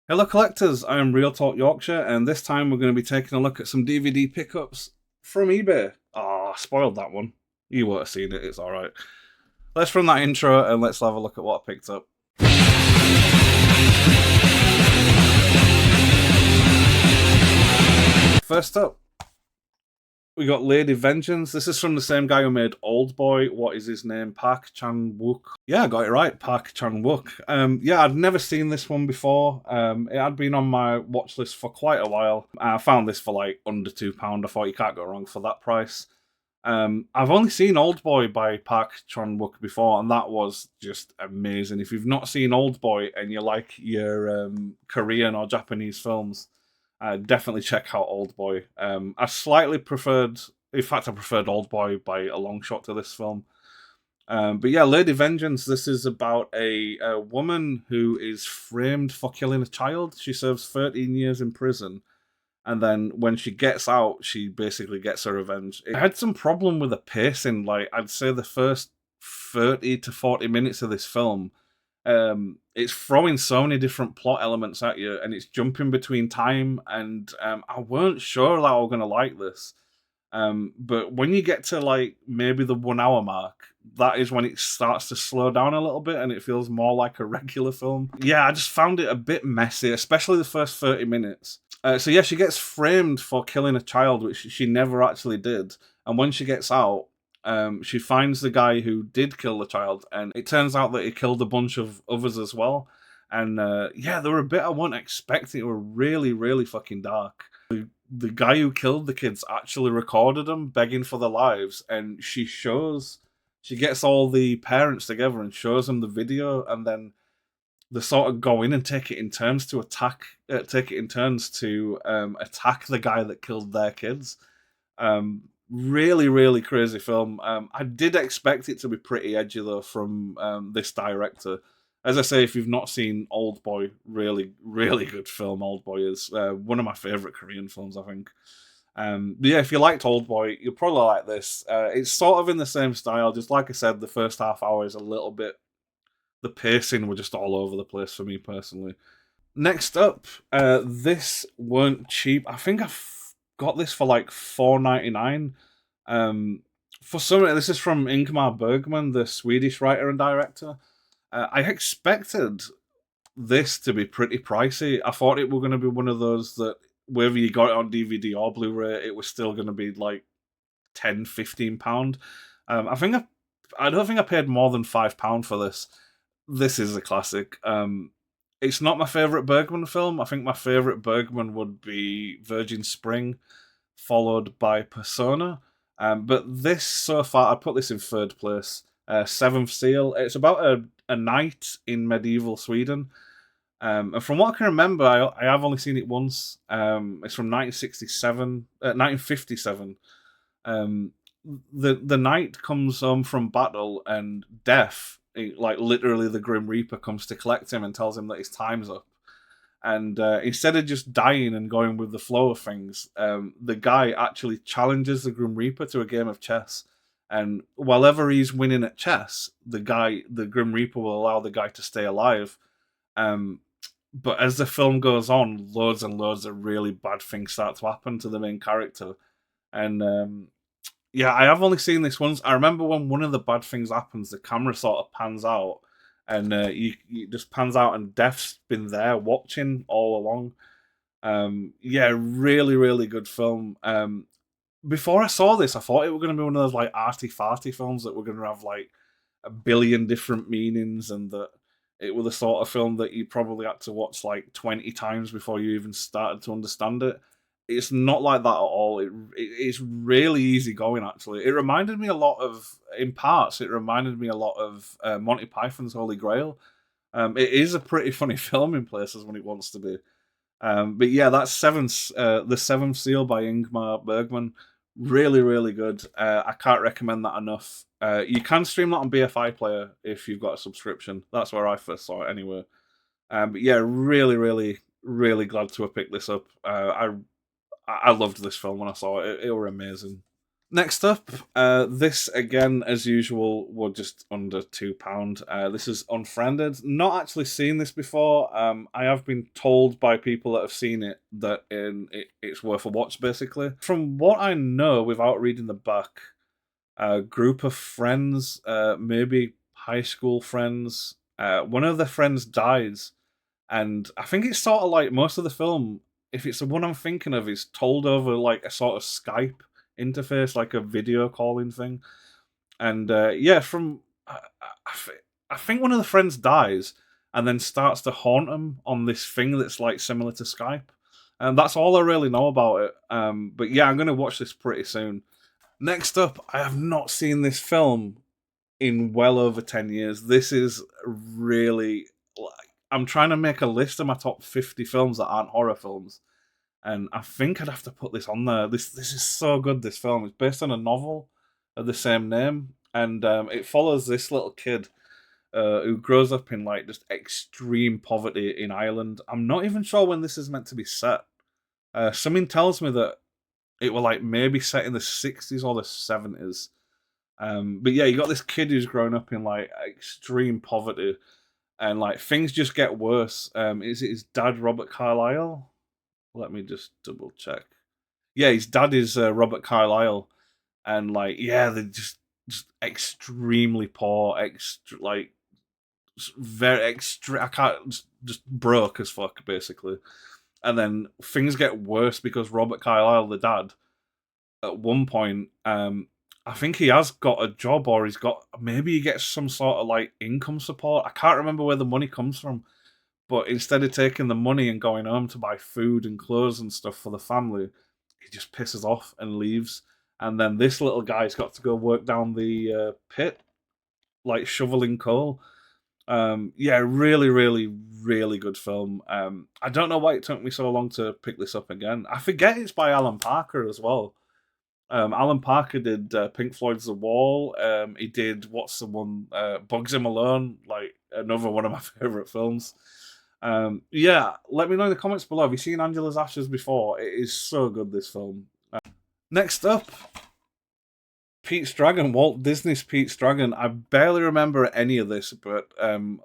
Hello collectors, I am Reel Talk Yorkshire, and this time we're going to be taking a look at some DVD pickups from eBay. Ah, I spoiled that one. You won't have seen it, it's alright. Let's run that intro and let's have a look at what I picked up. First up, we got Lady Vengeance. This is from the same guy who made Old Boy. What is his name? Park Chan-wook. Yeah, I got it right. Park Chan-wook. Yeah, I'd never seen this one before. It had been on my watch list for quite a while. I found this for like under £2. I thought you can't go wrong for that price. I've only seen Old Boy by Park Chan-wook before, and that was just amazing. If you've not seen Old Boy and you like your Korean or Japanese films, definitely check out Old Boy. I slightly preferred, in fact, I preferred Old Boy by a long shot to this film. But yeah, Lady Vengeance, this is about a woman who is framed for killing a child. She serves 13 years in prison. And then when she gets out, she basically gets her revenge. It had some problem with the pacing. Like, I'd say the first 30 to 40 minutes of this film, it's throwing so many different plot elements at you, and it's jumping between time, and I weren't sure that I was going to like this. But when you get to like maybe the 1 hour mark, that is when it starts to slow down a little bit and it feels more like a regular film. Yeah, I just found it a bit messy, especially the first 30 minutes. So yeah, she gets framed for killing a child, which she never actually did. And when she gets out, she finds the guy who did kill the child, and it turns out that he killed a bunch of others as well. And yeah, they were a bit I wasn't expecting. It were really, really fucking dark. The guy who killed the kids actually recorded them begging for their lives, and she gets all the parents together and shows them the video, and then they sort of go in and take it in turns to attack the guy that killed their kids. Really, really crazy film. I did expect it to be pretty edgy though from this director. As I say, if you've not seen Old Boy, really, really good film. Old Boy is one of my favorite Korean films, I think. But yeah, if you liked Old Boy, you'll probably like this. It's sort of in the same style. Just like I said, the first half hour is a little bit. The pacing were just all over the place for me personally. Next up, this weren't cheap. I think got this for like $4.99. For some, this is from Ingmar Bergman, the Swedish writer and director. I expected this to be pretty pricey. I thought it were going to be one of those that whether you got it on DVD or Blu-ray, it was still going to be like £10, £15. I don't think I paid more than £5 for this. This is a classic. It's not my favorite Bergman film. I think my favorite Bergman would be Virgin Spring, followed by Persona. But this so far, I put this in third place. Seventh Seal. It's about a knight in medieval Sweden. And from what I can remember, I have only seen it once. It's from 1957. The knight comes home from battle, and death, like literally the Grim Reaper, comes to collect him and tells him that his time's up. And instead of just dying and going with the flow of things, the guy actually challenges the Grim Reaper to a game of chess. And whilever he's winning at chess, the Grim Reaper will allow the guy to stay alive. But as the film goes on, loads and loads of really bad things start to happen to the main character. And yeah, I have only seen this once. I remember when one of the bad things happens, the camera sort of pans out, and you just pans out, and Death's been there watching all along. Yeah, really, really good film. Before I saw this, I thought it was going to be one of those like arty farty films that were going to have like a billion different meanings, and that it was the sort of film that you probably had to watch like 20 times before you even started to understand it. It's not like that at all. It's really easy going, actually. It reminded me a lot of, in parts, it reminded me a lot of Monty Python's Holy Grail. It is a pretty funny film in places when it wants to be. But yeah, that's the Seventh Seal by Ingmar Bergman. Really, really good. I can't recommend that enough. You can stream that on BFI Player if you've got a subscription. That's where I first saw it anyway. But yeah, really, really, really glad to have picked this up. I loved this film when I saw it. It were amazing. Next up, this again, as usual, were just under £2. This is Unfriended. Not actually seen this before. I have been told by people that have seen it that it's worth a watch, basically. From what I know, without reading the back, a group of friends, maybe high school friends, one of their friends dies, and I think it's sort of like most of the film, if it's the one I'm thinking of, is told over like a sort of Skype interface, like a video calling thing. And yeah, from I think one of the friends dies and then starts to haunt them on this thing that's like similar to Skype. And that's all I really know about it. But yeah, I'm going to watch this pretty soon. Next up, I have not seen this film in well over 10 years. This is really like, I'm trying to make a list of my top 50 films that aren't horror films, and I think I'd have to put this on there. This is so good. This film, it's based on a novel of the same name, and it follows this little kid who grows up in like just extreme poverty in Ireland. I'm not even sure when this is meant to be set. Something tells me that it will like maybe set in the 60s or the 70s. But yeah, you got this kid who's grown up in like extreme poverty, and like things just get worse. Is it his dad, Robert Carlyle? Let me just double check. Yeah, his dad is Robert Carlyle, and like yeah, they're just extremely poor, like very extreme. I can't just broke as fuck basically, and then things get worse because Robert Carlyle, the dad, at one point, I think he has got a job, or maybe he gets some sort of like income support. I can't remember where the money comes from, but instead of taking the money and going home to buy food and clothes and stuff for the family, he just pisses off and leaves. And then this little guy's got to go work down the pit, like shoveling coal. Yeah, really, really, really good film. I don't know why it took me so long to pick this up again. I forget it's by Alan Parker as well. Alan Parker did Pink Floyd's The Wall. He did what's the one? Bugs Him Alone, like another one of my favorite films. Yeah, let me know in the comments below. Have you seen Angela's Ashes before? It is so good, this film. Next up, Pete's Dragon, Walt Disney's Pete's Dragon. I barely remember any of this, but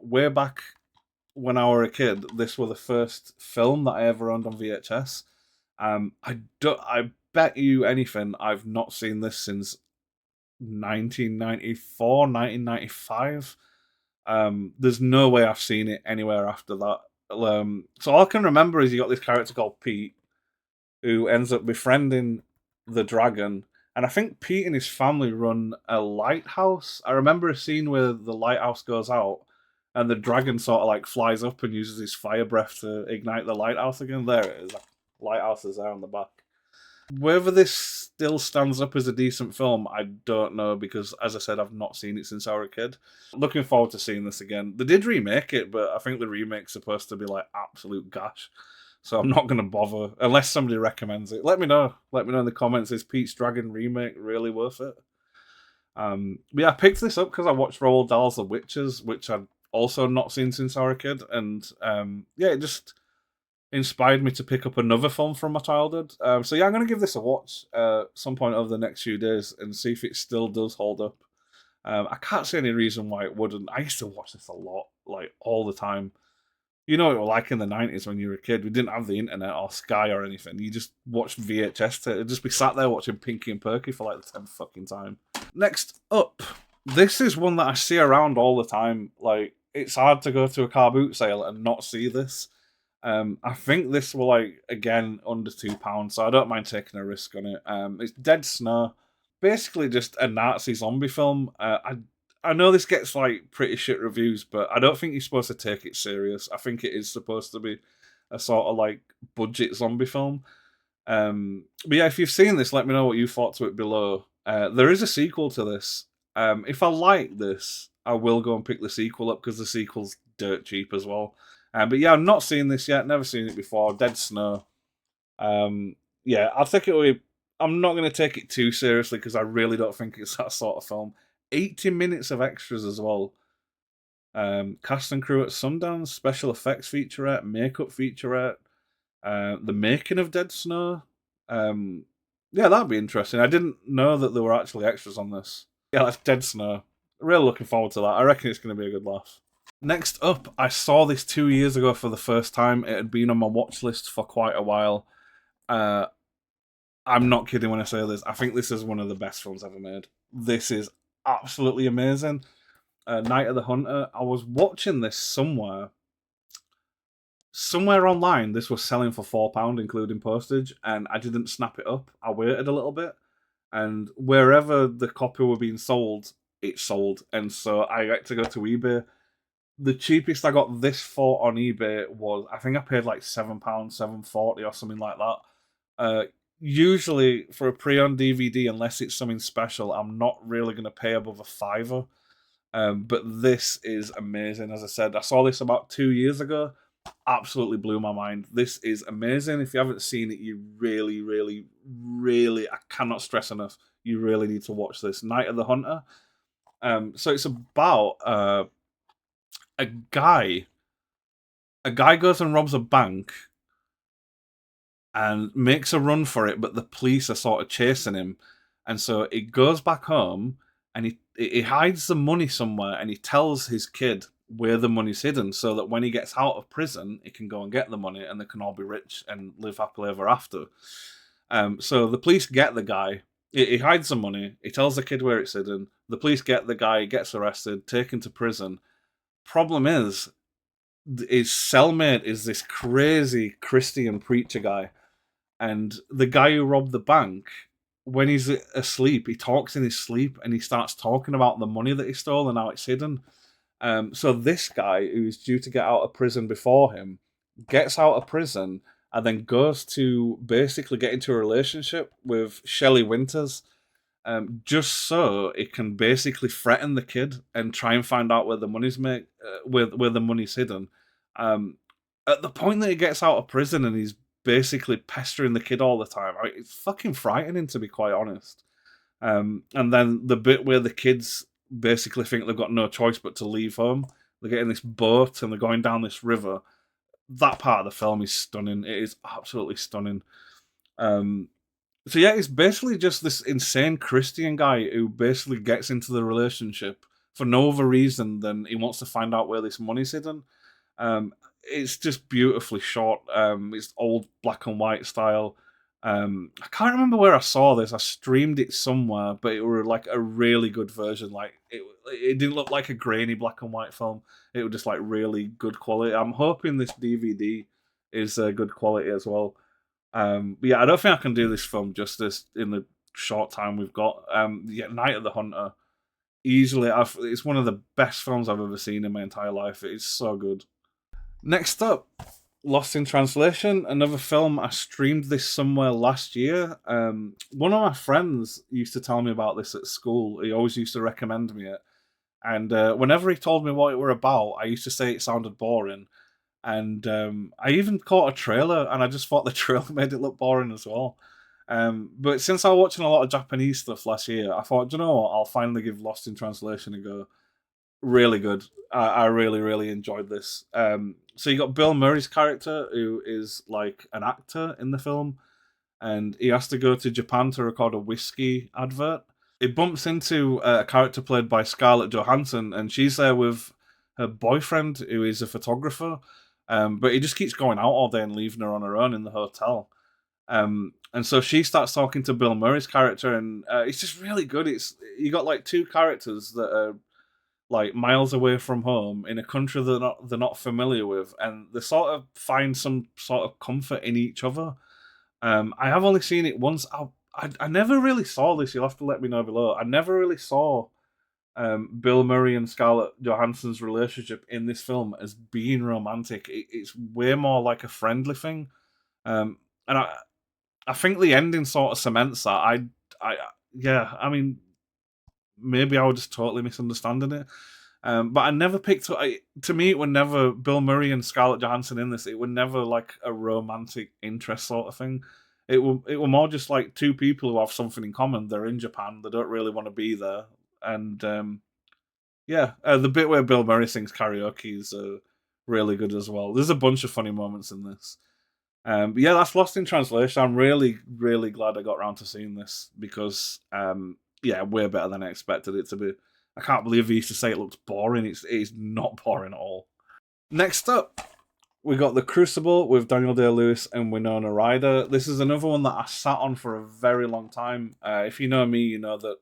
way back when I was a kid, this was the first film that I ever owned on VHS. I bet you anything I've not seen this since 1994, 1995. There's no way I've seen it anywhere after that. So all I can remember is you got this character called Pete who ends up befriending the dragon. And I think Pete and his family run a lighthouse. I remember a scene where the lighthouse goes out and the dragon sort of like flies up and uses his fire breath to ignite the lighthouse again. There it is. Like, lighthouse is there on the back. Whether this still stands up as a decent film, I don't know, because as I said, I've not seen it since I was a kid. Looking forward to seeing this again. They did remake it, but I think the remake's supposed to be like absolute gash. So I'm not going to bother unless somebody recommends it. Let me know. Let me know in the comments. Is Pete's Dragon remake really worth it? But yeah, I picked this up because I watched Roald Dahl's The Witches, which I'd also not seen since I was a kid. And yeah, it just inspired me to pick up another film from my childhood. So yeah, I'm going to give this a watch some point over the next few days and see if it still does hold up. I can't see any reason why it wouldn't. I used to watch this a lot, like all the time. You know, it was like in the 90s when you were a kid. We didn't have the internet or Sky or anything. You just watched VHS. It'd just be sat there watching Pinky and Perky for like the 10th fucking time. Next up, this is one that I see around all the time. Like, it's hard to go to a car boot sale and not see this. I think this will like again under £2, so I don't mind taking a risk on it. It's Dead Snow, basically just a Nazi zombie film. I know this gets like pretty shit reviews, but I don't think you're supposed to take it serious. I think it is supposed to be a sort of like budget zombie film. But yeah, if you've seen this, let me know what you thought to it below. There is a sequel to this. If I like this, I will go and pick the sequel up because the sequel's dirt cheap as well. But yeah, I've not seen this yet. Never seen it before. Dead Snow. Yeah, I'll take it away. I'm not going to take it too seriously because I really don't think it's that sort of film. 80 minutes of extras as well. Cast and crew at Sundance, special effects featurette, makeup featurette, the making of Dead Snow. Yeah, that'd be interesting. I didn't know that there were actually extras on this. Yeah, that's Dead Snow. Really looking forward to that. I reckon it's going to be a good laugh. Next up, I saw this 2 years ago for the first time. It had been on my watch list for quite a while. Uh, I'm not kidding when I say this. I think this is one of the best films ever made. This is absolutely amazing. Night of the Hunter. I was watching this somewhere online. This was selling for £4, including postage, and I didn't snap it up. I waited a little bit, and wherever the copy were being sold, it sold, and so I had to go to eBay. The cheapest I got this for on eBay was, I think I paid like £7, 7.40 or something like that. Uh, Usually for a pre-owned DVD, unless it's something special, I'm not really going to pay above a fiver. But this is amazing. As I said, I saw this about 2 years ago. Absolutely blew my mind. This is amazing. If you haven't seen it, you really, really, really, I cannot stress enough, you really need to watch this. Night of the Hunter. So it's about a guy. A guy goes and robs a bank and makes a run for it, but the police are sort of chasing him. And so he goes back home and he hides the money somewhere, and he tells his kid where the money's hidden so that when he gets out of prison, he can go and get the money and they can all be rich and live happily ever after. So the police get the guy. He hides the money. He tells the kid where it's hidden. The police get the guy, he gets arrested, taken to prison. Problem is, his cellmate is this crazy Christian preacher guy, and the guy who robbed the bank, when he's asleep, he talks in his sleep and he starts talking about the money that he stole and how it's hidden. So this guy, who's due to get out of prison before him, gets out of prison and then goes to basically get into a relationship with Shelley Winters, just so it can basically threaten the kid and try and find out where the money's where the money's hidden. Um, at the point that he gets out of prison and he's basically pestering the kid all the time, it's fucking frightening, to be quite honest. And then the bit where the kids basically think they've got no choice but to leave home. They're getting this boat and they're going down this river. That part of the film is stunning. It is absolutely stunning. Um, so yeah, it's basically just this insane Christian guy who basically gets into the relationship for no other reason than he wants to find out where this money's hidden. Um, it's just beautifully shot. It's old black and white style. I can't remember where I saw this. I streamed it somewhere, but it were like a really good version. Like it didn't look like a grainy black and white film. It was just like really good quality. I'm hoping this DVD is good quality as well. But yeah, I don't think I can do this film justice in the short time we've got. Yeah, Night of the Hunter, easily, it's one of the best films I've ever seen in my entire life. It is so good. Next up, Lost in Translation, another film. I streamed this somewhere last year. One of my friends used to tell me about this at school. He always used to recommend me it. And whenever he told me what it were about, I used to say it sounded boring. And I even caught a trailer, and I just thought the trailer made it look boring as well. But since I was watching a lot of Japanese stuff last year, I thought, you know what, I'll finally give Lost in Translation a go. Really good. I really, really enjoyed this. So you got Bill Murray's character, who is like an actor in the film, and he has to go to Japan to record a whiskey advert. He bumps into a character played by Scarlett Johansson, and she's there with her boyfriend, who is a photographer. But he just keeps going out all day and leaving her on her own in the hotel. And so she starts talking to Bill Murray's character, and it's just really good. It's you got like two characters that are like miles away from home in a country they're not familiar with, and they sort of find some sort of comfort in each other. I have only seen it once. I never really saw this. You'll have to let me know below. I never really saw Bill Murray and Scarlett Johansson's relationship in this film as being romantic. It's way more like a friendly thing, and I think the ending sort of cements that. I yeah. I mean, maybe I was just totally misunderstanding it. But I never picked up. To me, it was never Bill Murray and Scarlett Johansson in this. It was never like a romantic interest sort of thing. It were more just like two people who have something in common. They're in Japan. They don't really want to be there, and yeah, the bit where Bill Murray sings karaoke is really good as well. There's a bunch of funny moments in this. But yeah, that's Lost in Translation. I'm really, really glad I got around to seeing this because, yeah, way better than I expected it to be. I can't believe he used to say it looks boring. It's not boring at all. Next up, we got The Crucible with Daniel Day-Lewis and Winona Ryder. This is another one that I sat on for a very long time. If you know me, you know that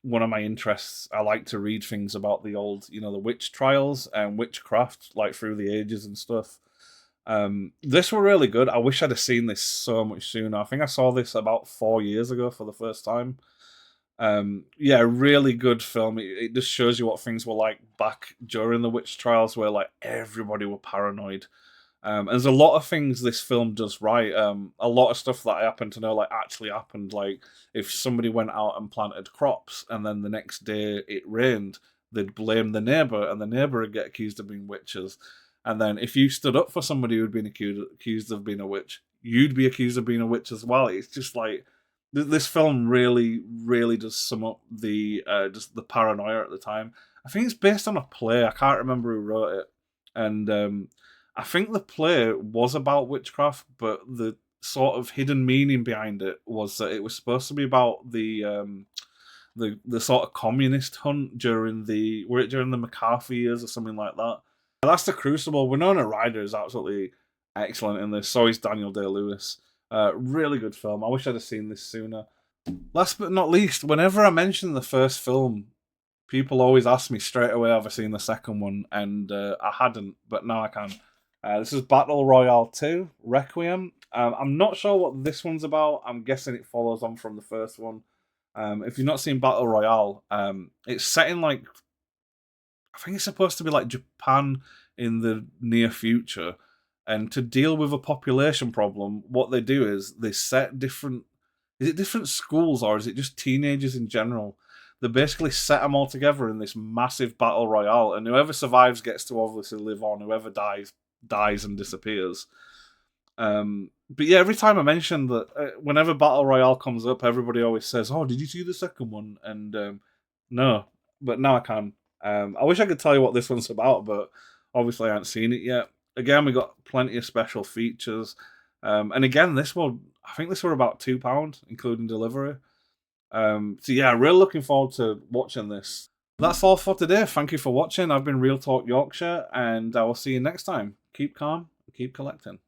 one of my interests, I like to read things about the old, the witch trials and witchcraft, like through the ages and stuff. This were really good. I wish I'd have seen this so much sooner. I think I saw this about 4 years ago for the first time. Yeah, really good film. It just shows you what things were like back during the witch trials, where like everybody were paranoid. And there's a lot of things this film does right. A lot of stuff that I happen to know like actually happened. Like if somebody went out and planted crops, and then the next day it rained, they'd blame the neighbor, and the neighbor would get accused of being witches. And then if you stood up for somebody who'd been accused of being a witch, you'd be accused of being a witch as well. It's just like this film really, really does sum up the just the paranoia at the time. I think it's based on a play. I can't remember who wrote it, and I think the play was about witchcraft, but the sort of hidden meaning behind it was that it was supposed to be about the sort of communist hunt during during the McCarthy years or something like that. That's The Crucible. Winona Ryder is absolutely excellent in this. So is Daniel Day-Lewis. Really good film. I wish I'd have seen this sooner. Last but not least, whenever I mention the first film, people always ask me straight away, have I seen the second one? And I hadn't, but now I can. This is Battle Royale 2, Requiem. I'm not sure what this one's about. I'm guessing it follows on from the first one. If you've not seen Battle Royale, it's set in like, I think it's supposed to be like Japan in the near future. And to deal with a population problem, what they do is they set different. Is it different schools or is it just teenagers in general? They basically set them all together in this massive battle royale, and whoever survives gets to obviously live on. Whoever dies and disappears. But yeah, every time I mention that, whenever battle royale comes up, everybody always says, "Oh, did you see the second one?" And no, but now I can. I wish I could tell you what this one's about, but obviously I haven't seen it yet. Again, we got plenty of special features. And again, I think this were about £2, including delivery. So yeah, really looking forward to watching this. That's all for today. Thank you for watching. I've been Reel Talk Yorkshire, and I will see you next time. Keep calm, keep collecting.